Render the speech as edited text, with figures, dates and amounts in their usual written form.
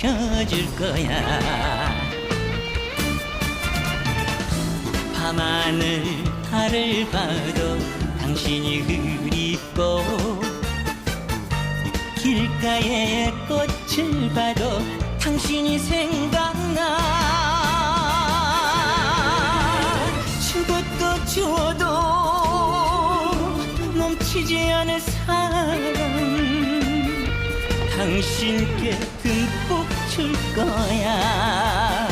지켜줄 거야. 밤하늘 달을 봐도 당신이 그립고 길가에 꽃을 봐도 당신이 생각나. 주고 또 주어도 넘치지 않을 사랑 당신께 듬뿍 줄 거야.